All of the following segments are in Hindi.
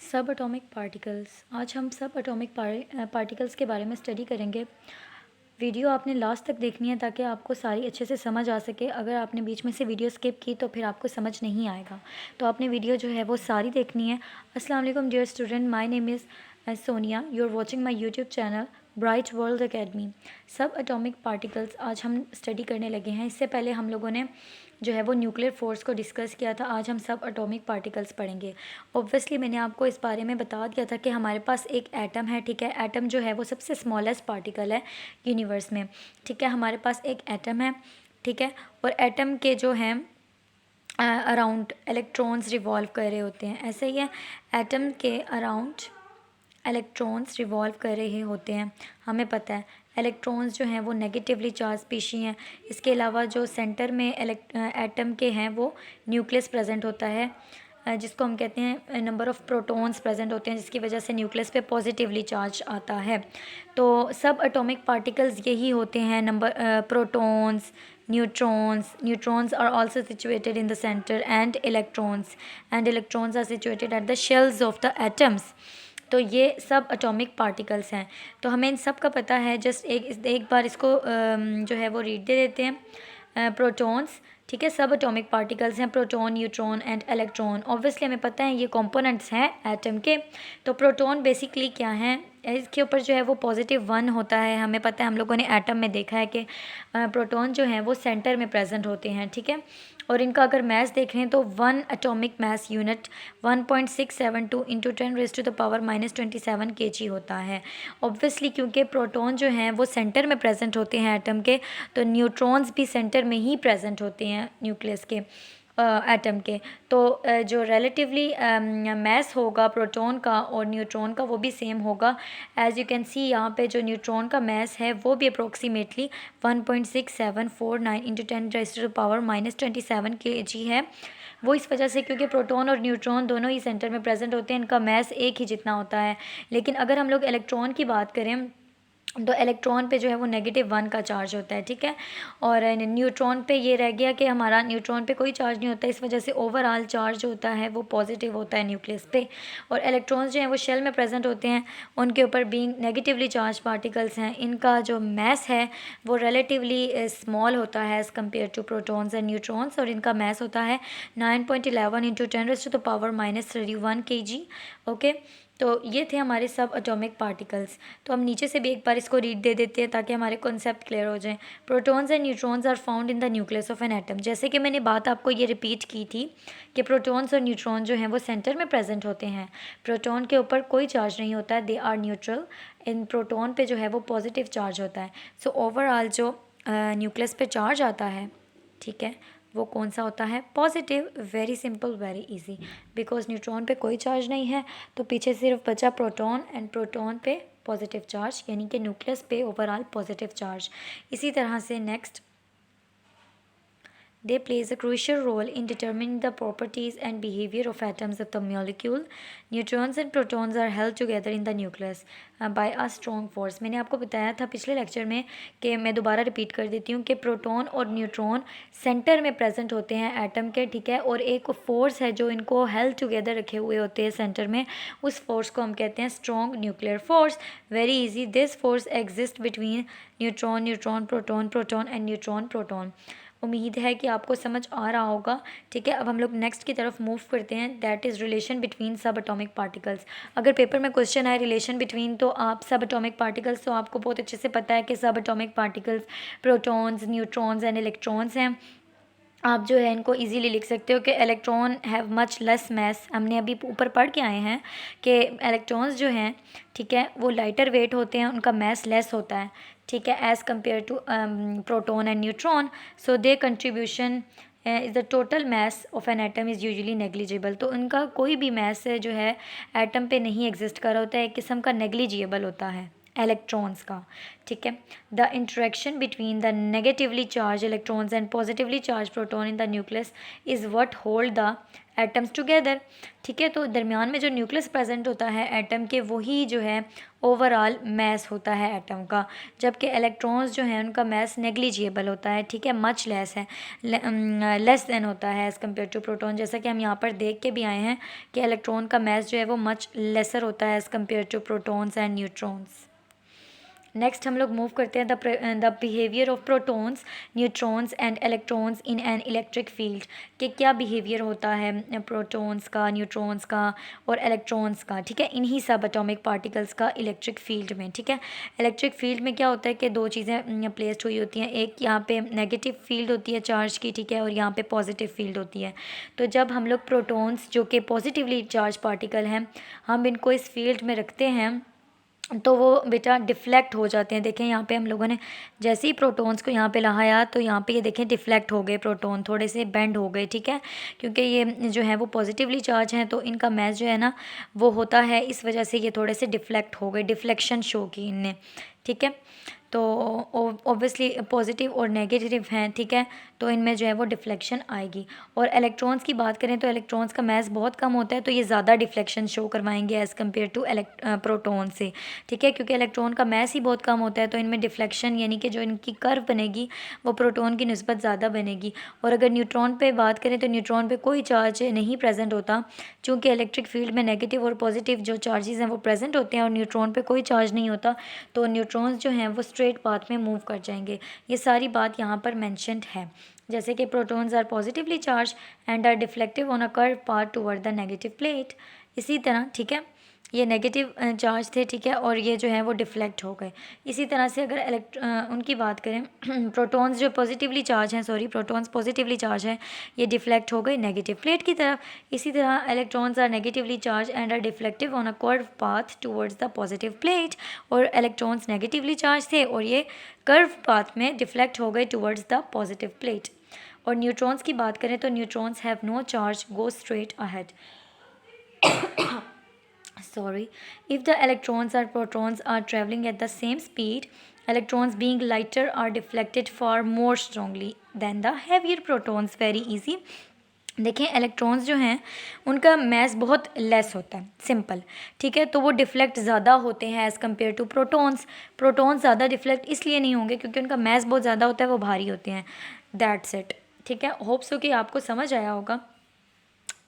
सब एटॉमिक पार्टिकल्स। आज हम सब एटॉमिक पार्टिकल्स के बारे में स्टडी करेंगे। वीडियो आपने लास्ट तक देखनी है ताकि आपको सारी अच्छे से समझ आ सके। अगर आपने बीच में से वीडियो स्किप की तो फिर आपको समझ नहीं आएगा, तो आपने वीडियो जो है वो सारी देखनी है। अस्सलाम वालेकुम dear student, my name is Sonia. You are watching my YouTube channel bright world academy. सब एटॉमिक पार्टिकल्स आज हम स्टडी करने लगे हैं। इससे पहले हम लोगों ने जो है वो न्यूक्लियर फोर्स को डिस्कस किया था। आज हम सब एटॉमिक पार्टिकल्स पढ़ेंगे। ऑब्वियसली मैंने आपको इस बारे में बता दिया था कि हमारे पास एक एटम है, ठीक है। एटम जो है वो सबसे स्मॉलेस्ट पार्टिकल है यूनिवर्स में, ठीक है। हमारे पास एक एटम है, ठीक है। और एटम के जो हैं अराउंड इलेक्ट्रॉन्स रिवॉल्व कर रहे होते हैं। ऐसे ही है, एटम के अराउंड इलेक्ट्रॉन्स रिवॉल्व कर रहे होते हैं। हमें पता है इलेक्ट्रॉन्स जो हैं वो नेगेटिवली चार्ज स्पीशी हैं। इसके अलावा जो सेंटर में एटम के हैं वो न्यूक्लियस प्रेजेंट होता है, जिसको हम कहते हैं नंबर ऑफ़ प्रोटॉन्स प्रेजेंट होते हैं, जिसकी वजह से न्यूक्लियस पे पॉजिटिवली चार्ज आता है। तो सब एटॉमिक पार्टिकल्स यही होते हैं, number protons, neutrons are also situated in the centre, and electrons are situated at the shells of the atoms. तो ये सब एटॉमिक पार्टिकल्स हैं। तो हमें इन सब का पता है। जस्ट एक बार इसको जो है वो रीड दे देते हैं। प्रोटॉन्स, ठीक है, सब एटॉमिक पार्टिकल्स हैं, proton, neutron and electron. Obviously हमें पता है ये कंपोनेंट्स हैं एटम के। तो प्रोटॉन बेसिकली क्या हैं, इसके ऊपर जो है वो +1 होता है। हमें पता है, हम लोगों ने एटम में देखा है कि प्रोटॉन जो हैं वो सेंटर में प्रेजेंट होते हैं, ठीक है। और इनका अगर मैस देख रहे हैं तो 1 atomic mass unit 1.672 into 10⁻⁻27 kg होता है। ऑब्वियसली क्योंकि प्रोटॉन जो हैं वो सेंटर में प्रेजेंट होते हैं एटम के, तो न्यूट्रॉन्स भी सेंटर में ही प्रेजेंट होते हैं न्यूक्लियस के, एटम के। तो जो रिलेटिवली मैस होगा प्रोटॉन का और न्यूट्रॉन का वो भी सेम होगा। एज यू कैन सी यहाँ पे जो न्यूट्रॉन का मैस है वो भी अप्रोक्सीमेटली 1.6749 इंटू 10⁻⁻27 kg है। वो इस वजह से क्योंकि प्रोटॉन और न्यूट्रॉन दोनों ही सेंटर में प्रेजेंट होते हैं, इनका मैस एक ही जितना होता है। लेकिन अगर हम लोग इलेक्ट्रॉन की बात करें तो इलेक्ट्रॉन पे जो है वो -1 का चार्ज होता है, ठीक है। और न्यूट्रॉन पे ये रह गया कि हमारा न्यूट्रॉन पे कोई चार्ज नहीं होता, इस वजह से ओवरऑल चार्ज होता है वो पॉजिटिव होता है न्यूक्लियस पे। और इलेक्ट्रॉन्स जो हैं वो शेल में प्रेजेंट होते हैं, उनके ऊपर बीइंग नेगेटिवली चार्ज पार्टिकल्स हैं। इनका जो मैस है वो रिलेटिवली स्मॉल होता है as compare to protons and neutrons, और इनका मैस होता है 9.11 इंटू 10⁻⁻31 kg। ओके, तो ये थे हमारे सब एटॉमिक पार्टिकल्स। तो हम नीचे से भी एक बार इसको रीड दे देते हैं ताकि हमारे कॉन्सेप्ट क्लियर हो जाए। Protons and neutrons are found in the nucleus of an atom. जैसे कि मैंने बात आपको ये रिपीट की थी कि प्रोटॉन्स और न्यूट्रॉन जो हैं वो सेंटर में प्रेजेंट होते हैं। प्रोटॉन के ऊपर कोई चार्ज नहीं होता है, दे आर न्यूट्रल। इन प्रोटॉन पे जो है वो पॉजिटिव चार्ज होता है। सो ओवरऑल जो न्यूक्लियस पे चार्ज आता है, ठीक है, वो कौन सा होता है, positive. Very simple, very easy. Because neutron पे कोई चार्ज नहीं है तो पीछे सिर्फ बचा प्रोटॉन, एंड प्रोटॉन पे पॉजिटिव चार्ज, यानी कि न्यूक्लियस पे ओवरऑल पॉजिटिव चार्ज। इसी तरह से next, they plays a crucial role in determining the properties and behavior of atoms of the molecule. Neutrons and protons are held together in the nucleus by a strong force. मैंने आपको बताया था पिछले लेक्चर में कि मैं दोबारा रिपीट कर देती हूँ कि प्रोटॉन और न्यूट्रॉन सेंटर में प्रेजेंट होते हैं एटम के, ठीक है। और एक फोर्स है जो इनको हेल्ड टुगेदर रखे हुए होते हैं सेंटर में, उस फोर्स को हम कहते हैं strong nuclear force. Very easy, this force exist between neutron proton and neutron proton. उम्मीद है कि आपको समझ आ रहा होगा, ठीक है। अब हम लोग नेक्स्ट की तरफ मूव करते हैं, दैट इज़ रिलेशन बिटवीन सब एटॉमिक पार्टिकल्स। अगर पेपर में क्वेश्चन आए रिलेशन बिटवीन, तो आप सब एटॉमिक पार्टिकल्स, तो आपको बहुत अच्छे से पता है कि सब atomic particles protons, neutrons and electrons हैं। आप जो है इनको इजीली लिख सकते हो कि electron have much less mass. हमने अभी ऊपर पढ़ के आए हैं कि इलेक्ट्रॉन्स जो हैं, ठीक है, वो लाइटर वेट होते हैं, उनका मैस लेस होता है, ठीक है, as compare to proton and neutron. So they contribution is the total mass of an atom is usually negligible. तो उनका कोई भी मैस जो है एटम पे नहीं एग्जिस्ट कर रहा होता है, एक किस्म का नेग्लिजिबल होता है इलेक्ट्रॉन्स का, ठीक है। The interaction between the negatively charge electrons and positively charge proton in the nucleus is what hold the atoms together, ठीक है। तो दरमियान में जो न्यूक्लियस प्रेजेंट होता है एटम के, वही जो है ओवरऑल मैस होता है एटम का, जबकि इलेक्ट्रॉन्स जो हैं उनका मैस नेग्लिजिएबल होता है, ठीक है, मच लेस है, लेस देन होता है एज़ कम्पेयर टू प्रोटॉन। जैसा कि हम यहाँ पर देख के भी आए हैं कि इलेक्ट्रॉन का मैस जो है वो मच लेसर होता है as compare to protons and neutrons. Next हम लोग मूव करते हैं the behaviour of protons, neutrons and electrons in an electric field, कि क्या बिहेवियर होता है प्रोटॉन्स का, न्यूट्रॉन्स का और इलेक्ट्रॉन्स का, ठीक है, इन्हीं सब एटॉमिक पार्टिकल्स का इलेक्ट्रिक फील्ड में, ठीक है। इलेक्ट्रिक फील्ड में क्या होता है कि दो चीज़ें प्लेस्ड हुई होती हैं, एक यहाँ पे नेगेटिव फील्ड होती है चार्ज की, ठीक है, और यहाँ पे पॉजिटिव फील्ड होती है। तो जब हम लोग प्रोटॉन्स जो कि पॉजिटिवली चार्ज पार्टिकल हैं, हम इनको इस फील्ड में रखते हैं तो वो बेटा डिफ्लेक्ट हो जाते हैं। देखें यहाँ पे हम लोगों ने जैसे ही प्रोटॉन्स को यहाँ पे लगाया तो यहाँ पे ये देखें डिफ्लेक्ट हो गए, प्रोटॉन थोड़े से बेंड हो गए, ठीक है, क्योंकि ये जो है वो पॉजिटिवली चार्ज हैं तो इनका मैस जो है ना वो होता है, इस वजह से ये थोड़े से डिफ्लेक्ट हो गए, डिफ्लेक्शन शो की इनने, ठीक है। तो ऑब्वियसली पॉजिटिव और नेगेटिव हैं, ठीक है, तो इनमें जो है वो डिफ्लेक्शन आएगी। और इलेक्ट्रॉन्स की बात करें तो इलेक्ट्रॉन्स का मैस बहुत कम होता है, तो ये ज़्यादा डिफ्लेक्शन शो करवाएंगे एज़ कम्पेयर टू प्रोटॉन से, ठीक है, क्योंकि इलेक्ट्रॉन का मैस ही बहुत कम होता है तो इनमें डिफ्लेक्शन यानी कि जो इनकी कर्व बनेगी वो प्रोटॉन की निस्बत ज़्यादा बनेगी। और अगर न्यूट्रॉन पे बात करें तो न्यूट्रॉन पे कोई चार्ज नहीं प्रेजेंट होता, चूँकि इलेक्ट्रिक फील्ड में नेगेटिव और पॉजिटिव जो चार्जेस हैं वो प्रेजेंट होते हैं और न्यूट्रॉन पे कोई चार्ज नहीं होता, तो न्यूट्रॉन्स जो हैं वो स्ट्रेट पाथ में मूव कर जाएंगे। ये सारी बात यहाँ पर मैंशनड है, जैसे कि protons are positively charged and are deflective on a curve path toward the negative plate. इसी तरह, ठीक है, ये नेगेटिव चार्ज थे, ठीक है, और ये जो है वो डिफ्लेक्ट हो गए। इसी तरह से अगर उनकी बात करें प्रोटॉन्स जो पॉजिटिवली चार्ज हैं, सॉरी, प्रोटॉन्स पॉजिटिवली चार्ज हैं, ये डिफ्लेक्ट हो गए नेगेटिव प्लेट की तरफ। इसी तरह electrons are negatively charge and are deflective on a curve path towards the positive plate, और इलेक्ट्रॉन्स नेगेटिवली चार्ज थे और ये कर्व पाथ में डिफ्लेक्ट हो गए टुवर्ड्स द पॉजिटिव प्लेट। और न्यूट्रॉन्स की बात करें तो neutrons have no charge, go straight ahead. Sorry, if the electrons or protons are traveling at the same speed, electrons being lighter are deflected far more strongly than the heavier protons. Very easy. देखें इलेक्ट्रॉन्स जो हैं उनका मैस बहुत लेस होता है, सिंपल, ठीक है, तो वो डिफ्लेक्ट ज़्यादा होते हैं as compare to protons. Protons ज़्यादा डिफ्लेक्ट इसलिए नहीं होंगे क्योंकि उनका मैस बहुत ज़्यादा होता है, वो भारी होते हैं। दैट्स इट, ठीक है, होप सो कि आपको समझ आया होगा।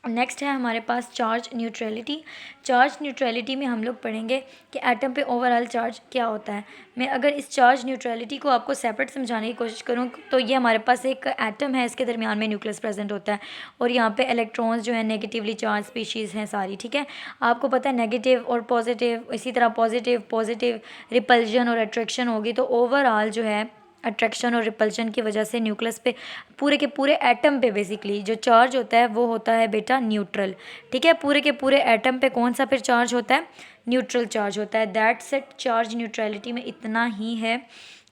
नेक्स्ट है हमारे पास चार्ज न्यूट्रलिटी। चार्ज न्यूट्रलिटी में हम लोग पढ़ेंगे कि एटम पे ओवरऑल चार्ज क्या होता है। मैं अगर इस चार्ज न्यूट्रलिटी को आपको सेपरेट समझाने की कोशिश करूं तो ये हमारे पास एक एटम है, इसके दरमियान में न्यूक्लियस प्रेजेंट होता है और यहाँ पे इलेक्ट्रॉन्स जो है नेगेटिवली चार्ज स्पीशीज़ हैं सारी, ठीक है। आपको पता है नेगेटिव और पॉजिटिव, इसी तरह पॉजिटिव रिपल्जन और अट्रैक्शन होगी, तो ओवरऑल जो है अट्रैक्शन और रिपल्शन की वजह से न्यूक्लियस पे पूरे के पूरे एटम पे बेसिकली जो चार्ज होता है वो होता है बेटा न्यूट्रल, ठीक है। पूरे के पूरे एटम पे कौन सा फिर चार्ज होता है? न्यूट्रल चार्ज होता है। दैट्स इट, चार्ज न्यूट्रलिटी में इतना ही है।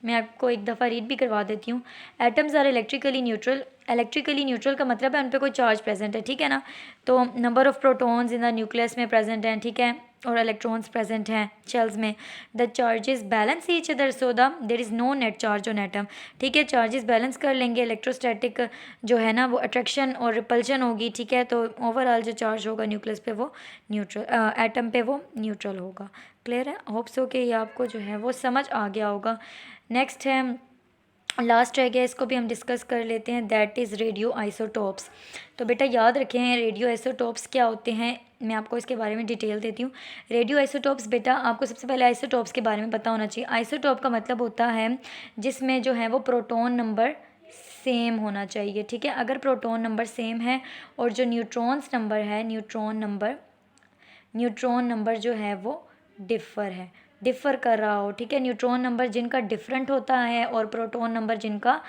मैं आपको एक दफ़ा रीड भी करवा देती हूँ। Atoms are electrically neutral. Electrically neutral का मतलब है उन पर कोई चार्ज प्रेजेंट है, ठीक है ना। तो number of protons in the nucleus में प्रेजेंट हैं, ठीक है, और इलेक्ट्रॉन्स प्रेजेंट हैं शेल्स में। The charges balance each other so the there is no net charge on atom, ठीक है। चार्जेस बैलेंस कर लेंगे, इलेक्ट्रोस्टैटिक जो है ना वो अट्रैक्शन और रिपल्शन होगी, ठीक है। तो ओवरऑल जो चार्ज होगा न्यूक्लियस पे वो न्यूट्रल, एटम पे वो न्यूट्रल होगा। क्लियर है? होप सो कि ये आपको जो है वो समझ आ गया होगा। नेक्स्ट है, लास्ट रह गया, इसको भी हम डिस्कस कर लेते हैं, दैट इज़ रेडियो आइसोटोप्स। तो बेटा याद रखें रेडियो आइसोटोप्स क्या होते हैं, मैं आपको इसके बारे में डिटेल देती हूँ। रेडियो आइसोटोप्स बेटा आपको सबसे पहले आइसोटोप्स के बारे में पता होना चाहिए। आइसोटोप का मतलब होता है जिसमें जो है वो प्रोटॉन नंबर सेम होना चाहिए, ठीक है। अगर प्रोटॉन नंबर सेम है और जो न्यूट्रॉन्स नंबर है, न्यूट्रॉन नंबर जो है वो डिफ़र कर रहा हो, ठीक है। न्यूट्रॉन नंबर जिनका डिफरेंट होता है और प्रोटॉन नंबर जिनका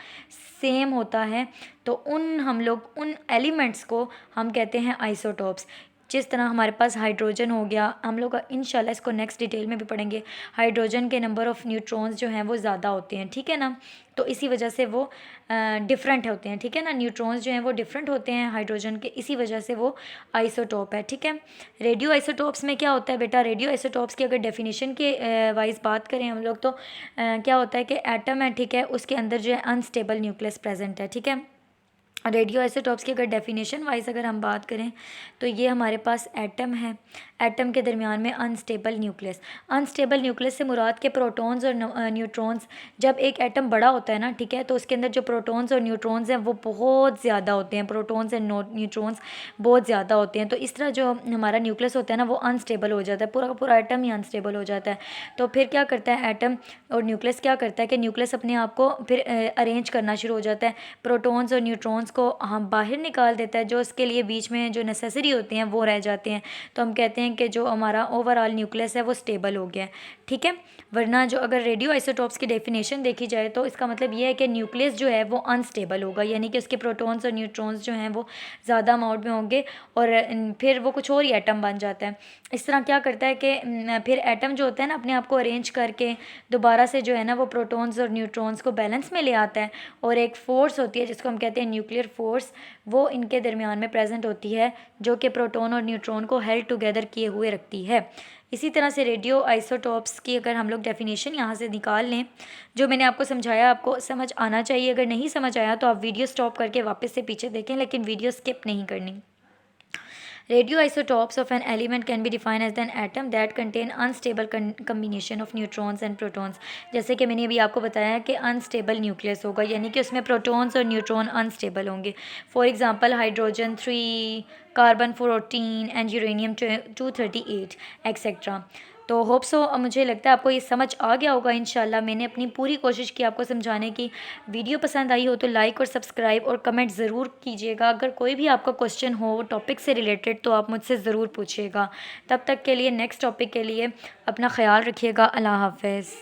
सेम होता है, तो हम लोग उन एलिमेंट्स को हम कहते हैं आइसोटोप्स। जिस तरह हमारे पास हाइड्रोजन हो गया, हम लोग इंशाल्लाह इसको नेक्स्ट डिटेल में भी पढ़ेंगे। हाइड्रोजन के नंबर ऑफ़ न्यूट्रॉन्स जो हैं वो ज़्यादा होते हैं, ठीक है ना, तो इसी वजह से वो डिफरेंट होते हैं, ठीक है ना। न्यूट्रॉन्स जो हैं वो डिफरेंट होते हैं हाइड्रोजन के, इसी वजह से वो आइसोटोप है, ठीक है। रेडियो आइसोटोप्स में क्या होता है बेटा, रेडियो आइसोटोप्स की अगर डेफिनेशन के वाइज बात करें हम लोग तो क्या होता है कि एटम है, ठीक है, उसके अंदर जो है अनस्टेबल न्यूक्लियस प्रेजेंट है, ठीक है। रेडियो आइसोटॉप्स की अगर डेफिनेशन वाइज अगर हम बात करें तो ये हमारे पास एटम है, एटम के दरमियान में अनस्टेबल न्यूक्लियस। अनस्टेबल न्यूक्लियस से मुराद के प्रोटॉन्स और न्यूट्रॉन्स, जब एक एटम बड़ा होता है ना, ठीक है, तो उसके अंदर जो प्रोटॉन्स और न्यूट्रॉन्स हैं वो बहुत ज़्यादा होते हैं, प्रोटॉन्स एंड न्यूट्रॉन्स बहुत ज़्यादा होते हैं। तो इस तरह जो हमारा न्यूक्लियस होता है ना वो अनस्टेबल हो जाता है, पूरा का पूरा एटम ही अनस्टेबल हो जाता है। तो फिर क्या करता है एटम और न्यूक्लियस, क्या करता है कि न्यूक्लियस अपने आप को फिर अरेंज करना शुरू हो जाता है, प्रोटॉन्स और न्यूट्रॉन्स को हम बाहर निकाल देता है, जो उसके लिए बीच में जो नेसेसरी होते हैं वो रह जाते हैं। तो हम कहते हैं कि जो हमारा ओवरऑल न्यूक्लियस है वो स्टेबल हो गया है, ठीक है। वरना जो अगर रेडियो आइसोटॉप्स की डेफिनेशन देखी जाए तो इसका मतलब ये है कि न्यूक्लियस जो है वो अनस्टेबल होगा, यानी कि उसके प्रोटॉन्स और न्यूट्रॉन्स जो हैं वो ज़्यादा अमाउंट में होंगे और फिर वो कुछ और ही एटम बन जाता है। इस तरह क्या करता है कि फिर एटम जो होता है ना अपने आप को अरेंज करके दोबारा से जो है ना वो प्रोटॉन्स और न्यूट्रॉन्स को बैलेंस में ले आता है, और एक फ़ोर्स होती है जिसको हम कहते हैं न्यूक्लियर फोर्स, वो इनके दरमियान में प्रेजेंट होती है, जो कि प्रोटॉन और न्यूट्रॉन को हेल्ड टुगेदर किए हुए रखती है। इसी तरह से रेडियो आइसोटॉप्स की अगर हम लोग डेफिनेशन यहाँ से निकाल लें, जो मैंने आपको समझाया आपको समझ आना चाहिए। अगर नहीं समझ आया तो आप वीडियो स्टॉप करके वापस से पीछे देखें, लेकिन वीडियो स्किप नहीं करनी। Radioisotopes of an element can be defined as an atom that contain unstable combination of neutrons and protons। जैसे कि मैंने अभी आपको बताया कि अनस्टेबल न्यूक्लियस होगा, यानी कि उसमें प्रोटॉन्स और न्यूट्रॉन अनस्टेबल होंगे। For example hydrogen 3, carbon 14 and uranium 238 etcetera. तो होप सो मुझे लगता है आपको ये समझ आ गया होगा इंशाल्लाह। मैंने अपनी पूरी कोशिश की आपको समझाने की। वीडियो पसंद आई हो तो लाइक और सब्सक्राइब और कमेंट ज़रूर कीजिएगा। अगर कोई भी आपका क्वेश्चन हो टॉपिक से रिलेटेड तो आप मुझसे ज़रूर पूछिएगा। तब तक के लिए नेक्स्ट टॉपिक के लिए अपना ख्याल रखिएगा। अल्लाह हाफ़िज़।